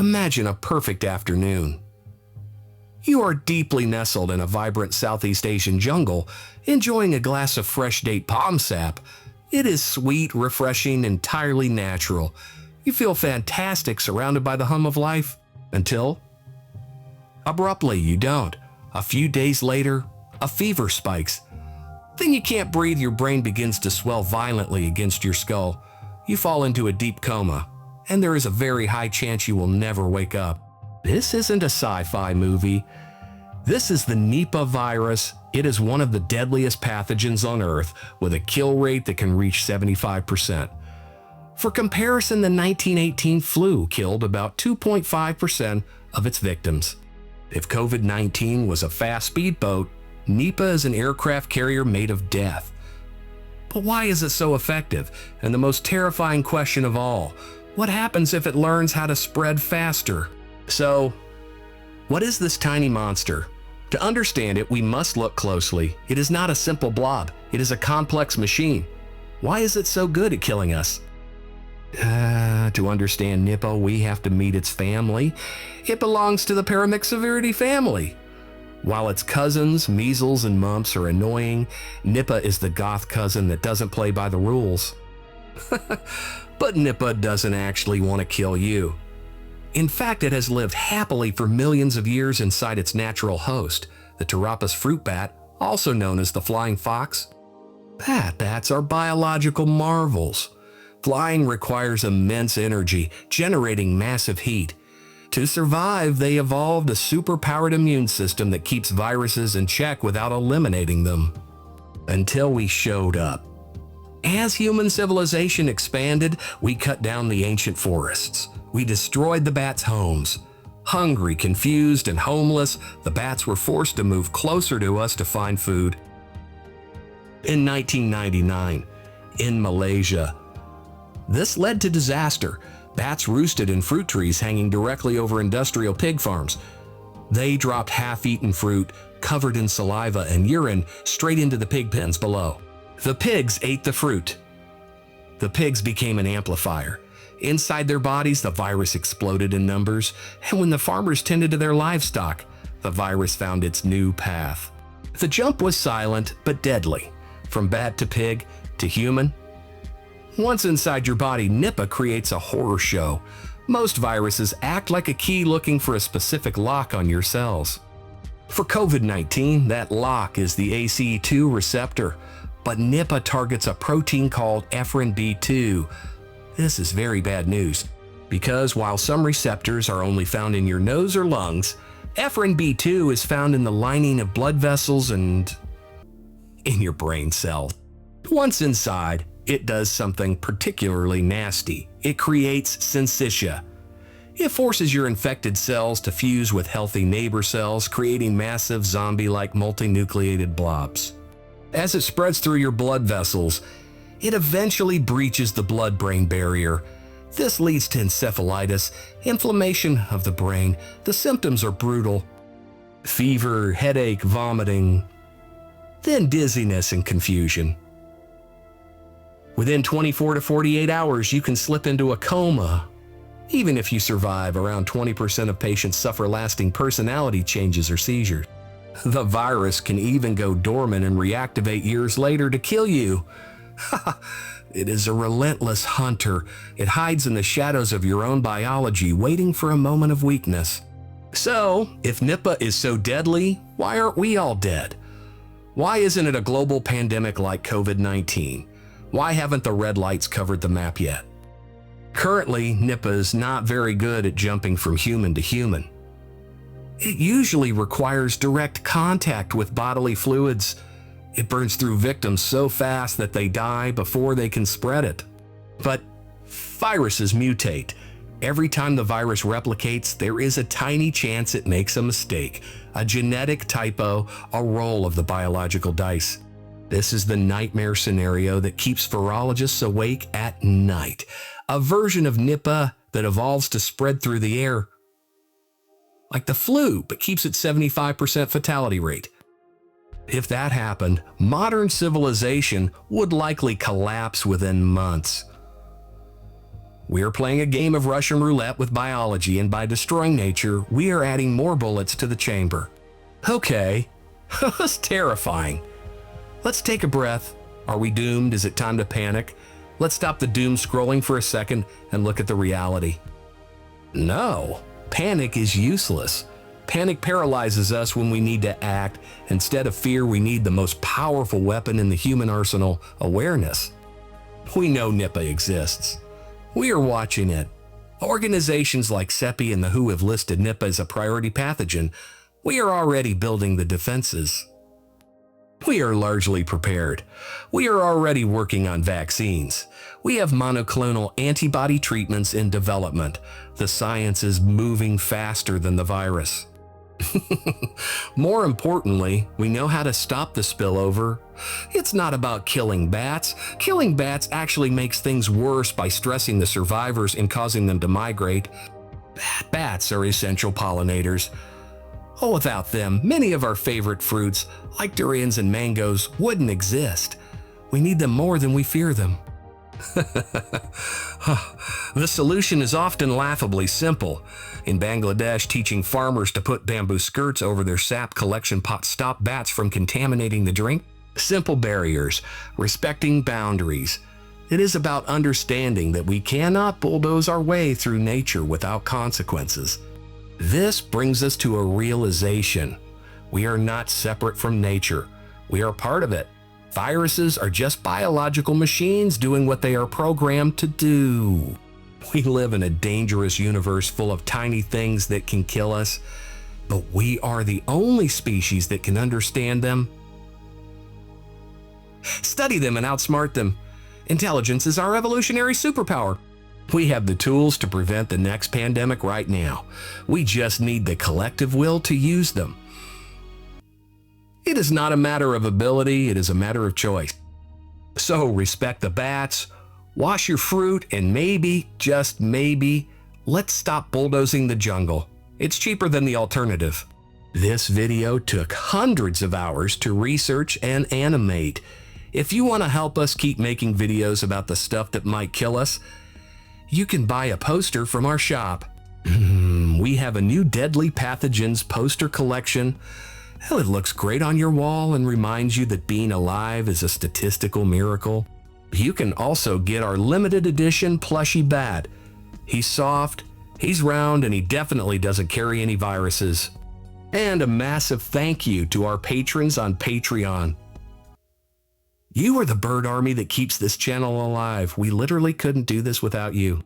Imagine a perfect afternoon. You are deeply nestled in a vibrant Southeast Asian jungle, enjoying a glass of fresh date palm sap. It is sweet, refreshing, entirely natural. You feel fantastic surrounded by the hum of life, until abruptly you don't. A few days later, a fever spikes. Then you can't breathe, your brain begins to swell violently against your skull. You fall into a deep coma, and there is a very high chance you will never wake up. This isn't a sci-fi movie. This is the Nipah virus. It is one of the deadliest pathogens on Earth, with a kill rate that can reach 75%. For comparison, the 1918 flu killed about 2.5% of its victims. If COVID-19 was a fast speedboat, Nipah is an aircraft carrier made of death. But why is it so effective? And the most terrifying question of all, what happens if it learns how to spread faster? So, what is this tiny monster? To understand it, we must look closely. It is not a simple blob. It is a complex machine. Why is it so good at killing us? To understand Nipah, we have to meet its family. It belongs to the paramyxovirinae family. While its cousins, measles and mumps, are annoying, Nipah is the goth cousin that doesn't play by the rules. But Nipah doesn't actually want to kill you. In fact, it has lived happily for millions of years inside its natural host, the Pteropus fruit bat, also known as the flying fox. Bats are biological marvels. Flying requires immense energy, generating massive heat. To survive, they evolved a superpowered immune system that keeps viruses in check without eliminating them. Until we showed up. As human civilization expanded, we cut down the ancient forests. We destroyed the bats' homes. Hungry, confused, and homeless, the bats were forced to move closer to us to find food. In 1999, in Malaysia, this led to disaster. Bats roosted in fruit trees hanging directly over industrial pig farms. They dropped half-eaten fruit, covered in saliva and urine, straight into the pig pens below. The pigs ate the fruit. The pigs became an amplifier. Inside their bodies, the virus exploded in numbers, and when the farmers tended to their livestock, the virus found its new path. The jump was silent but deadly, from bat to pig to human. Once inside your body, Nipah creates a horror show. Most viruses act like a key looking for a specific lock on your cells. For COVID-19, that lock is the ACE2 receptor, but Nipah targets a protein called Ephrin B2. This is very bad news, because while some receptors are only found in your nose or lungs, Ephrin B2 is found in the lining of blood vessels and in your brain cells. Once inside, it does something particularly nasty. It creates syncytia. It forces your infected cells to fuse with healthy neighbor cells, creating massive zombie-like multinucleated blobs. As it spreads through your blood vessels, it eventually breaches the blood-brain barrier. This leads to encephalitis, inflammation of the brain. The symptoms are brutal. Fever, headache, vomiting, then dizziness and confusion. Within 24 to 48 hours, you can slip into a coma. Even if you survive, around 20% of patients suffer lasting personality changes or seizures. The virus can even go dormant and reactivate years later to kill you. It is a relentless hunter. It hides in the shadows of your own biology, waiting for a moment of weakness. So, if Nipah is so deadly, why aren't we all dead? Why isn't it a global pandemic like COVID-19? Why haven't the red lights covered the map yet? Currently, Nipah is not very good at jumping from human to human. It usually requires direct contact with bodily fluids. It burns through victims so fast that they die before they can spread it. But viruses mutate. Every time the virus replicates, there is a tiny chance it makes a mistake, a genetic typo, a roll of the biological dice. This is the nightmare scenario that keeps virologists awake at night. A version of Nipah that evolves to spread through the air like the flu, but keeps its 75% fatality rate. If that happened, modern civilization would likely collapse within months. We are playing a game of Russian roulette with biology, and by destroying nature, we are adding more bullets to the chamber. Okay, that's terrifying. Let's take a breath. Are we doomed? Is it time to panic? Let's stop the doom scrolling for a second and look at the reality. No, panic is useless. Panic paralyzes us when we need to act. Instead of fear, we need the most powerful weapon in the human arsenal, awareness. We know Nipah exists. We are watching it. Organizations like CEPI and the WHO have listed Nipah as a priority pathogen. We are already building the defenses. We are largely prepared. We are already working on vaccines. We have monoclonal antibody treatments in development. The science is moving faster than the virus. More importantly, we know how to stop the spillover. It's not about killing bats. Killing bats actually makes things worse by stressing the survivors and causing them to migrate. Bats are essential pollinators. Oh, without them, many of our favorite fruits, like durians and mangoes, wouldn't exist. We need them more than we fear them. The solution is often laughably simple. In Bangladesh, teaching farmers to put bamboo skirts over their sap collection pots stop bats from contaminating the drink. Simple barriers, respecting boundaries. It is about understanding that we cannot bulldoze our way through nature without consequences. This brings us to a realization. We are not separate from nature. We are part of it. Viruses are just biological machines doing what they are programmed to do. We live in a dangerous universe full of tiny things that can kill us, but we are the only species that can understand them, study them, and outsmart them. Intelligence is our evolutionary superpower. We have the tools to prevent the next pandemic right now. We just need the collective will to use them. It is not a matter of ability, it is a matter of choice. So respect the bats, wash your fruit, and maybe, just maybe, let's stop bulldozing the jungle. It's cheaper than the alternative. This video took hundreds of hours to research and animate. If you want to help us keep making videos about the stuff that might kill us, you can buy a poster from our shop. We have a new Deadly Pathogens poster collection. Hell, it looks great on your wall and reminds you that being alive is a statistical miracle. You can also get our limited edition plushy bat. He's soft, he's round, and he definitely doesn't carry any viruses. And a massive thank you to our patrons on Patreon. You are the bird army that keeps this channel alive. We literally couldn't do this without you.